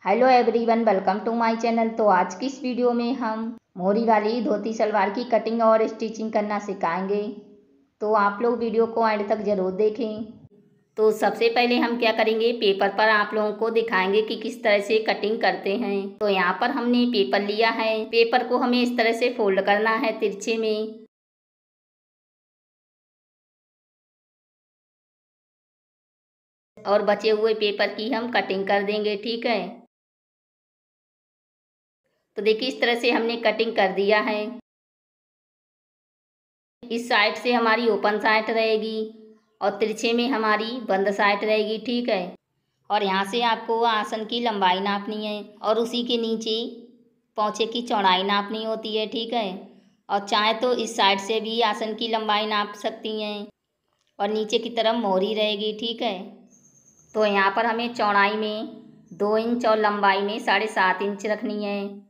Hello everyone, welcome to my channel. तो आज की इस वीडियो में हम मोरी वाली धोती सलवार की कटिंग और स्टिचिंग करना सिखाएंगे। तो आप लोग वीडियो को एंड तक ज़रूर देखें। तो सबसे पहले हम क्या करेंगे, पेपर पर आप लोगों को दिखाएंगे कि किस तरह से कटिंग करते हैं। तो यहाँ पर हमने पेपर लिया है। पेपर को हमें इस तरह से फोल्ड करना है तिरछे में, और बचे हुए पेपर की हम कटिंग कर देंगे। ठीक है, तो देखिए इस तरह से हमने कटिंग कर दिया है। इस साइड से हमारी ओपन साइड रहेगी और तिरछे में हमारी बंद साइड रहेगी। ठीक है, और यहाँ से आपको आसन की लंबाई नापनी है और उसी के नीचे पोंछे की चौड़ाई नापनी होती है। ठीक है, और चाहे तो इस साइड से भी आसन की लंबाई नाप सकती हैं और नीचे की तरफ मोहरी रहेगी। ठीक है, तो यहाँ पर हमें चौड़ाई में 2 इंच और लंबाई में 7.5 इंच रखनी है।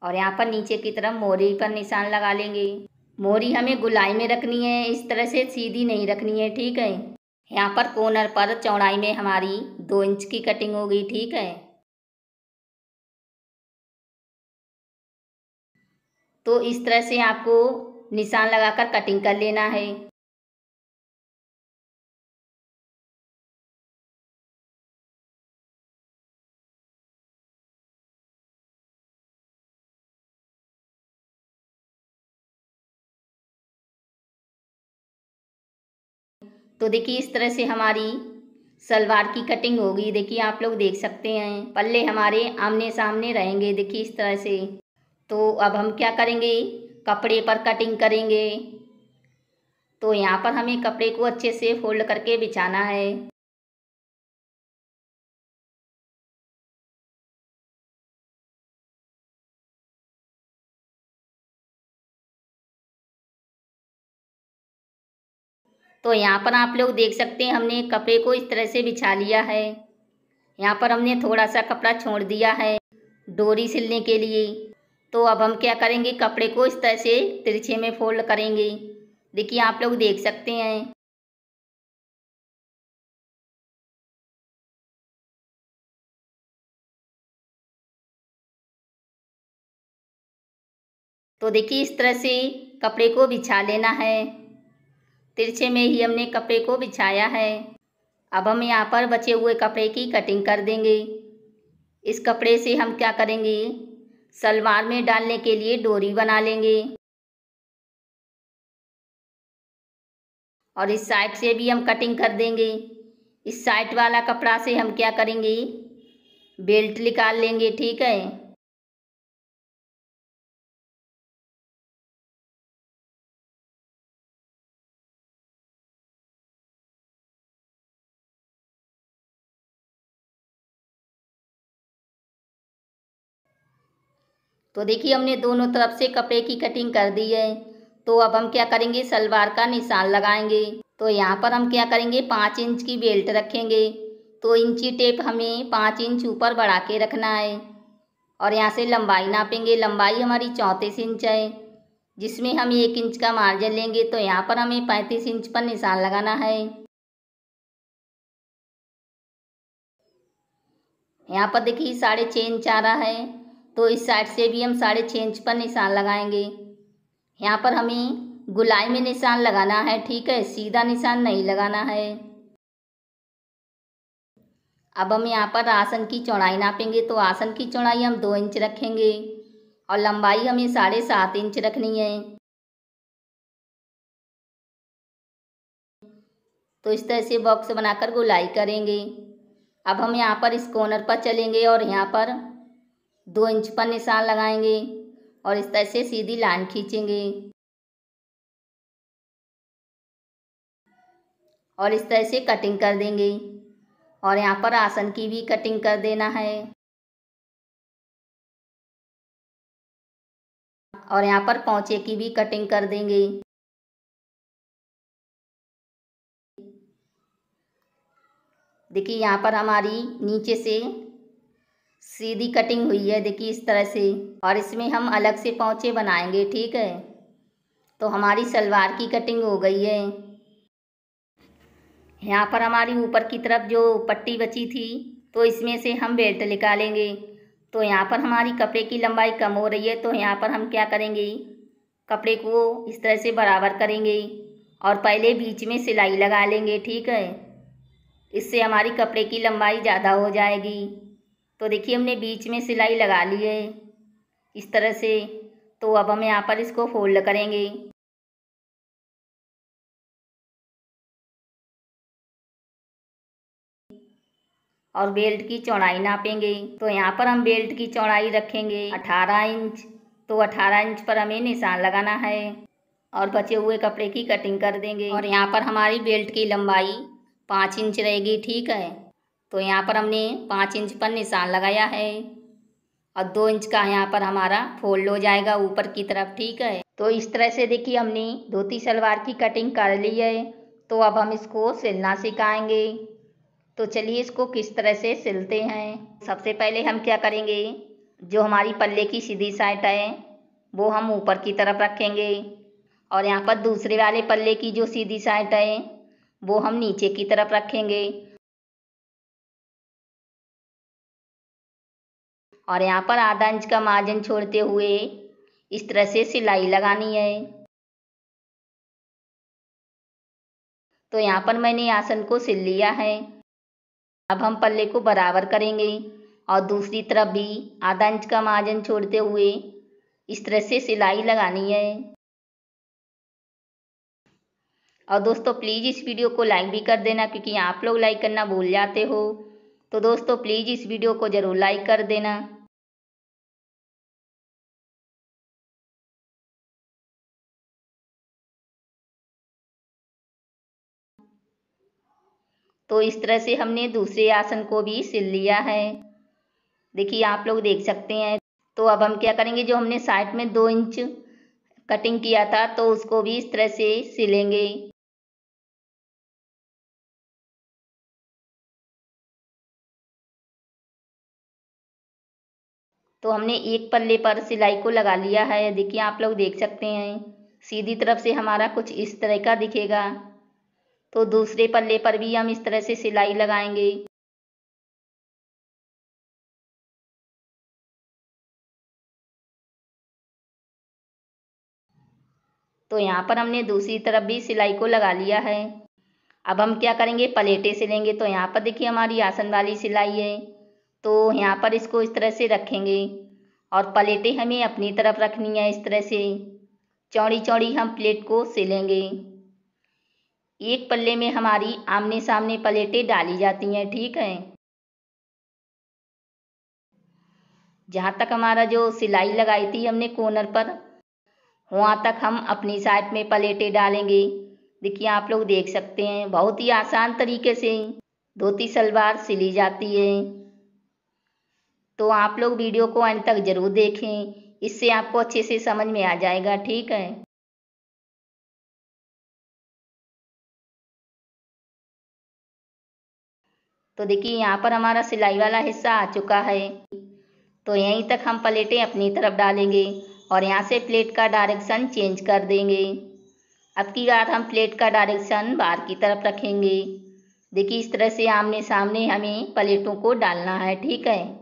और यहाँ पर नीचे की तरफ मोहरी पर निशान लगा लेंगे। मोहरी हमें गुलाई में रखनी है, इस तरह से सीधी नहीं रखनी है। ठीक है, यहाँ पर कॉर्नर पर चौड़ाई में हमारी 2 इंच की कटिंग होगी। ठीक है, तो इस तरह से आपको निशान लगाकर कटिंग कर लेना है। तो देखिए इस तरह से हमारी सलवार की कटिंग होगी। देखिए आप लोग देख सकते हैं, पल्ले हमारे आमने सामने रहेंगे। देखिए इस तरह से। तो अब हम क्या करेंगे, कपड़े पर कटिंग करेंगे। तो यहाँ पर हमें कपड़े को अच्छे से फोल्ड करके बिछाना है। तो यहाँ पर आप लोग देख सकते हैं, हमने कपड़े को इस तरह से बिछा लिया है। यहाँ पर हमने थोड़ा सा कपड़ा छोड़ दिया है डोरी सिलने के लिए। तो अब हम क्या करेंगे, कपड़े को इस तरह से तिरछे में फोल्ड करेंगे। देखिए आप लोग देख सकते हैं। तो देखिए इस तरह से कपड़े को बिछा लेना है। तिरछे में ही हमने कपड़े को बिछाया है। अब हम यहाँ पर बचे हुए कपड़े की कटिंग कर देंगे। इस कपड़े से हम क्या करेंगे, सलवार में डालने के लिए डोरी बना लेंगे। और इस साइड से भी हम कटिंग कर देंगे। इस साइड वाला कपड़ा से हम क्या करेंगे, बेल्ट निकाल लेंगे। ठीक है, तो देखिए हमने दोनों तरफ से कपड़े की कटिंग कर दी है। तो अब हम क्या करेंगे, सलवार का निशान लगाएंगे। तो यहाँ पर हम क्या करेंगे, 5 इंच की बेल्ट रखेंगे। तो इंची टेप हमें 5 इंच ऊपर बढ़ा के रखना है। और यहाँ से लंबाई नापेंगे। लंबाई हमारी 34 इंच है, जिसमें हम 1 इंच का मार्जिन लेंगे। तो यहाँ पर हमें 35 इंच पर निशान लगाना है। यहाँ पर देखिए 6.5 इंच आ रहा है, तो इस साइड से भी हम 6.5 इंच पर निशान लगाएंगे। यहाँ पर हमें गुलाई में निशान लगाना है। ठीक है, सीधा निशान नहीं लगाना है। अब हम यहाँ पर आसन की चौड़ाई नापेंगे। तो आसन की चौड़ाई हम 2 इंच रखेंगे और लंबाई हमें 7.5 इंच रखनी है। तो इस तरह से बॉक्स बनाकर गुलाई करेंगे। अब हम यहाँ पर इस कॉर्नर पर चलेंगे और यहाँ पर 2 इंच पर निशान लगाएंगे और इस तरह से सीधी लाइन खींचेंगे और इस तरह से कटिंग कर देंगे। और यहाँ पर आसन की भी कटिंग कर देना है। और यहाँ पर पोंछे की भी कटिंग कर देंगे। देखिए यहाँ पर हमारी नीचे से सीधी कटिंग हुई है। देखिए इस तरह से। और इसमें हम अलग से पोंछे बनाएंगे। ठीक है, तो हमारी सलवार की कटिंग हो गई है। यहाँ पर हमारी ऊपर की तरफ जो पट्टी बची थी तो इसमें से हम बेल्ट निकालेंगे। तो यहाँ पर हमारी कपड़े की लंबाई कम हो रही है, तो यहाँ पर हम क्या करेंगे, कपड़े को इस तरह से बराबर करेंगे और पहले बीच में सिलाई लगा लेंगे। ठीक है, इससे हमारी कपड़े की लंबाई ज़्यादा हो जाएगी। तो देखिए हमने बीच में सिलाई लगा ली है इस तरह से। तो अब हम यहाँ पर इसको फोल्ड करेंगे और बेल्ट की चौड़ाई नापेंगे। तो यहाँ पर हम बेल्ट की चौड़ाई रखेंगे 18 इंच। तो 18 इंच पर हमें निशान लगाना है और बचे हुए कपड़े की कटिंग कर देंगे। और यहाँ पर हमारी बेल्ट की लंबाई 5 इंच रहेगी। ठीक है, तो यहाँ पर हमने 5 इंच पर निशान लगाया है और 2 इंच का यहाँ पर हमारा फोल्ड हो जाएगा ऊपर की तरफ। ठीक है, तो इस तरह से देखिए हमने धोती सलवार की कटिंग कर ली है। तो अब हम इसको सिलना सिखाएंगे। तो चलिए इसको किस तरह से सिलते हैं। सबसे पहले हम क्या करेंगे, जो हमारी पल्ले की सीधी साइड है वो हम ऊपर की तरफ रखेंगे और यहाँ पर दूसरे वाले पल्ले की जो सीधी साइड है वो हम नीचे की तरफ रखेंगे और यहाँ पर आधा इंच का मार्जिन छोड़ते हुए इस तरह से सिलाई लगानी है। तो यहाँ पर मैंने आसन को सिल लिया है। अब हम पल्ले को बराबर करेंगे और दूसरी तरफ भी आधा इंच का मार्जिन छोड़ते हुए इस तरह से सिलाई लगानी है। और दोस्तों प्लीज़ इस वीडियो को लाइक भी कर देना, क्योंकि आप लोग लाइक करना भूल जाते हो। तो दोस्तों प्लीज़ इस वीडियो को ज़रूर लाइक कर देना। तो इस तरह से हमने दूसरे आसन को भी सिल लिया है, देखिए आप लोग देख सकते हैं। तो अब हम क्या करेंगे, जो हमने साइड में 2 इंच कटिंग किया था तो उसको भी इस तरह से सिलेंगे। तो हमने एक पल्ले पर सिलाई को लगा लिया है, देखिए आप लोग देख सकते हैं। सीधी तरफ से हमारा कुछ इस तरह का दिखेगा। तो दूसरे पल्ले पर भी हम इस तरह से सिलाई लगाएंगे। तो यहाँ पर हमने दूसरी तरफ भी सिलाई को लगा लिया है। अब हम क्या करेंगे, प्लेटें सिलेंगे। तो यहाँ पर देखिए हमारी आसन वाली सिलाई है। तो यहाँ पर इसको इस तरह से रखेंगे और प्लेटें हमें अपनी तरफ रखनी है। इस तरह से चौड़ी चौड़ी हम प्लेट को सिलेंगे। एक पल्ले में हमारी आमने सामने प्लेटें डाली जाती हैं। ठीक है, जहाँ तक हमारा जो सिलाई लगाई थी हमने कॉर्नर पर, वहाँ तक हम अपनी साइड में प्लेटें डालेंगे। देखिए आप लोग देख सकते हैं, बहुत ही आसान तरीके से धोती सलवार सिली जाती है। तो आप लोग वीडियो को अंत तक ज़रूर देखें, इससे आपको अच्छे से समझ में आ जाएगा। ठीक है, तो देखिए यहाँ पर हमारा सिलाई वाला हिस्सा आ चुका है। तो यहीं तक हम प्लेटें अपनी तरफ डालेंगे और यहाँ से प्लेट का डायरेक्शन चेंज कर देंगे। अब की बार हम प्लेट का डायरेक्शन बाहर की तरफ रखेंगे। देखिए इस तरह से आमने सामने हमें प्लेटों को डालना है। ठीक है,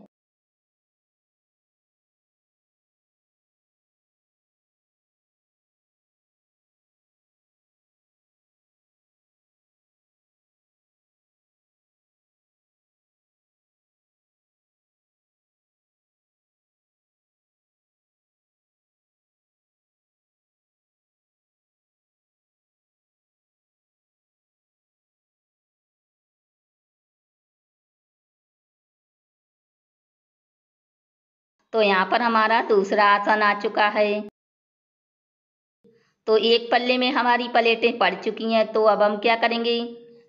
तो यहाँ पर हमारा दूसरा आसन आ चुका है। तो एक पल्ले में हमारी प्लेटें पड़ चुकी हैं। तो अब हम क्या करेंगे,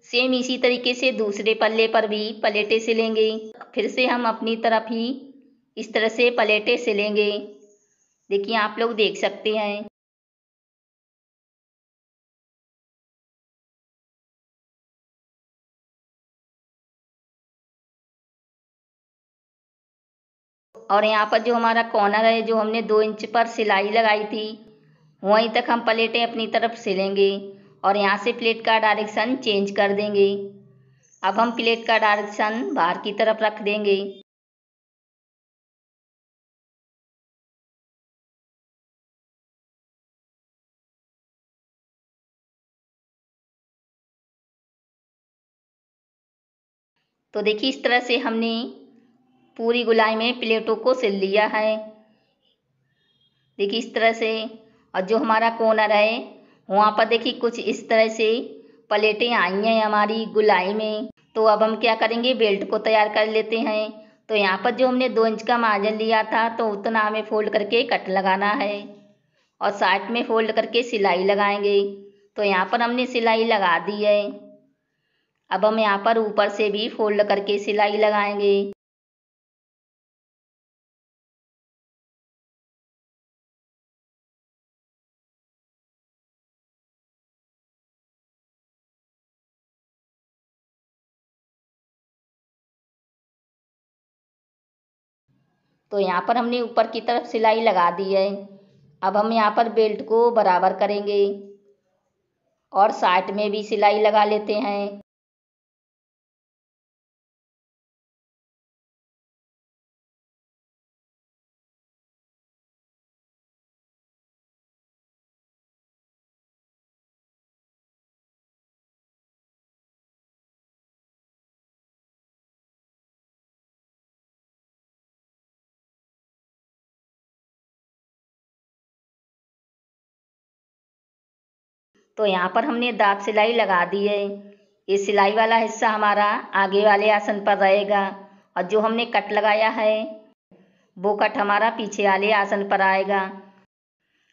सेम इसी तरीके से दूसरे पल्ले पर भी प्लेटें सिलेंगे। फिर से हम अपनी तरफ ही इस तरह से प्लेटें सिलेंगे। देखिए आप लोग देख सकते हैं। और यहाँ पर जो हमारा कॉर्नर है, जो हमने 2 इंच पर सिलाई लगाई थी, वहीं तक हम प्लेटें अपनी तरफ सिलेंगे और यहाँ से प्लेट का डायरेक्शन चेंज कर देंगे। अब हम प्लेट का डायरेक्शन बाहर की तरफ रख देंगे। तो देखिए इस तरह से हमने पूरी गोलाई में प्लेटों को सिल लिया है। देखिए इस तरह से। और जो हमारा कॉर्नर है वहाँ पर देखिए कुछ इस तरह से प्लेटें आई हैं हमारी गोलाई में। तो अब हम क्या करेंगे, बेल्ट को तैयार कर लेते हैं। तो यहाँ पर जो हमने 2 इंच का मार्जिन लिया था तो उतना हमें फोल्ड करके कट लगाना है और साइड में फोल्ड करके सिलाई लगाएंगे। तो यहाँ पर हमने सिलाई लगा दी है। अब हम यहाँ पर ऊपर से भी फोल्ड करके सिलाई लगाएंगे। तो यहाँ पर हमने ऊपर की तरफ सिलाई लगा दी है। अब हम यहाँ पर बेल्ट को बराबर करेंगे और साइड में भी सिलाई लगा लेते हैं। तो यहाँ पर हमने दाग सिलाई लगा दी है। ये सिलाई वाला हिस्सा हमारा आगे वाले आसन पर रहेगा और जो हमने कट लगाया है वो कट हमारा पीछे वाले आसन पर आएगा।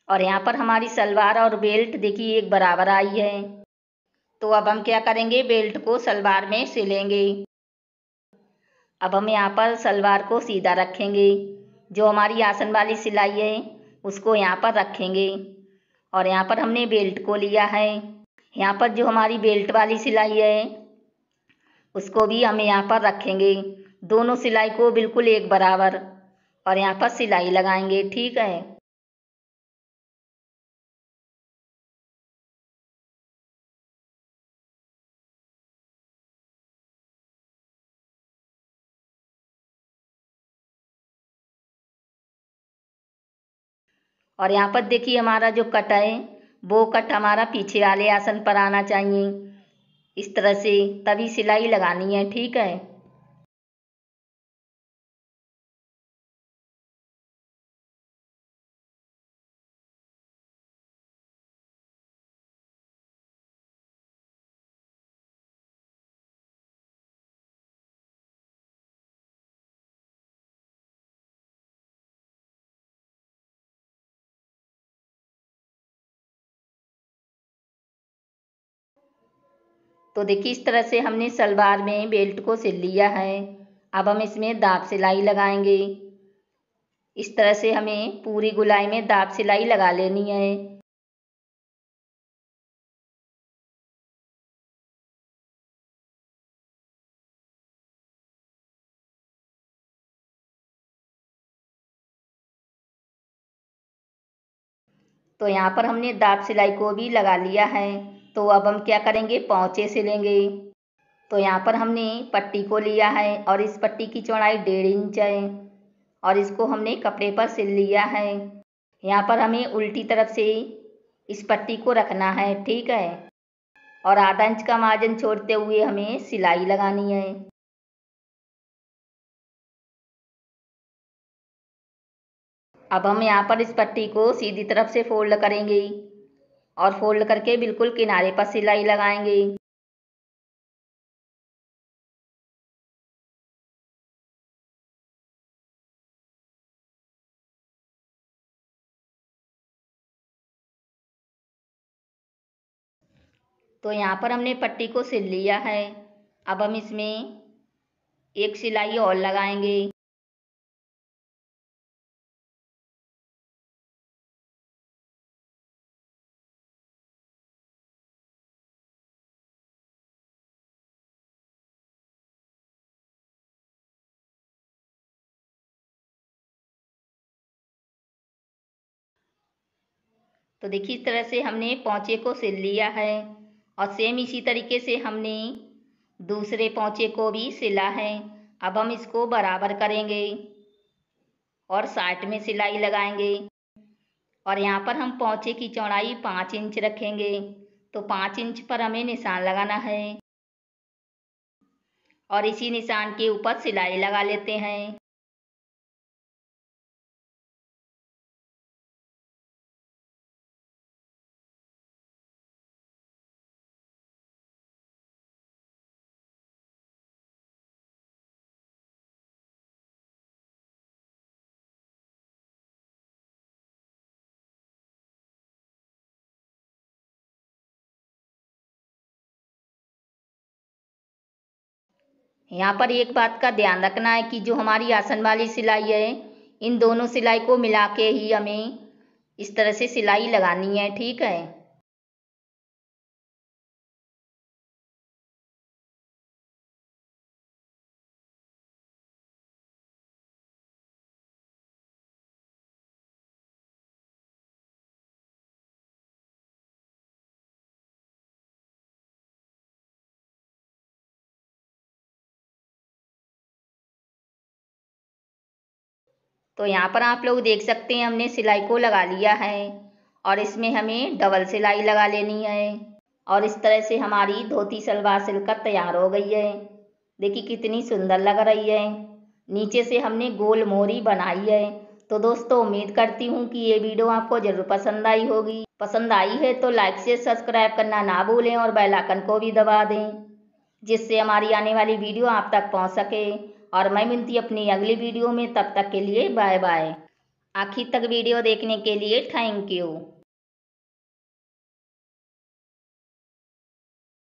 और यहाँ पर हमारी सलवार और बेल्ट देखिए एक बराबर आई है। तो अब हम क्या करेंगे, बेल्ट को सलवार में सिलेंगे। अब हम यहाँ पर सलवार को सीधा रखेंगे। जो हमारी आसन वाली सिलाई है उसको यहाँ पर रखेंगे और यहाँ पर हमने बेल्ट को लिया है। यहाँ पर जो हमारी बेल्ट वाली सिलाई है उसको भी हम यहाँ पर रखेंगे। दोनों सिलाई को बिल्कुल एक बराबर और यहाँ पर सिलाई लगाएंगे। ठीक है। और यहाँ पर देखिए हमारा जो कट है वो कट हमारा पीछे वाले आसन पर आना चाहिए। इस तरह से तभी सिलाई लगानी है। ठीक है। तो देखिए इस तरह से हमने सलवार में बेल्ट को सिल लिया है। अब हम इसमें दाब सिलाई लगाएंगे। इस तरह से हमें पूरी गोलाई में दाब सिलाई लगा लेनी है। तो यहाँ पर हमने दाब सिलाई को भी लगा लिया है। तो अब हम क्या करेंगे, पोंचे सिलेंगे। तो यहाँ पर हमने पट्टी को लिया है और इस पट्टी की चौड़ाई 1.5 इंच है और इसको हमने कपड़े पर सिल लिया है। यहाँ पर हमें उल्टी तरफ से इस पट्टी को रखना है। ठीक है। और आधा इंच का मार्जिन छोड़ते हुए हमें सिलाई लगानी है। अब हम यहाँ पर इस पट्टी को सीधी तरफ से फोल्ड करेंगे और फोल्ड करके बिल्कुल किनारे पर सिलाई लगाएंगे। तो यहाँ पर हमने पट्टी को सिल लिया है। अब हम इसमें एक सिलाई और लगाएंगे। तो देखिए इस तरह से हमने पोंचे को सिल लिया है और सेम इसी तरीके से हमने दूसरे पोंचे को भी सिला है। अब हम इसको बराबर करेंगे और साइड में सिलाई लगाएंगे। और यहाँ पर हम पोंचे की चौड़ाई 5 इंच रखेंगे, तो 5 इंच पर हमें निशान लगाना है और इसी निशान के ऊपर सिलाई लगा लेते हैं। यहाँ पर एक बात का ध्यान रखना है कि जो हमारी आसन वाली सिलाई है, इन दोनों सिलाई को मिला के ही हमें इस तरह से सिलाई लगानी है, ठीक है। तो यहाँ पर आप लोग देख सकते हैं हमने सिलाई को लगा लिया है और इसमें हमें डबल सिलाई लगा लेनी है और इस तरह से हमारी धोती सलवार सिलकर तैयार हो गई है। देखिए कितनी सुंदर लग रही है। नीचे से हमने गोल मोहरी बनाई है। तो दोस्तों उम्मीद करती हूँ कि ये वीडियो आपको ज़रूर पसंद आई होगी। पसंद आई है तो लाइक से सब्सक्राइब करना ना भूलें और बेल आइकन को भी दबा दें, जिससे हमारी आने वाली वीडियो आप तक पहुँच सके। और मैं मिलती अपनी अगली वीडियो में, तब तक के लिए बाय बाय। आखिर तक वीडियो देखने के लिए थैंक यू।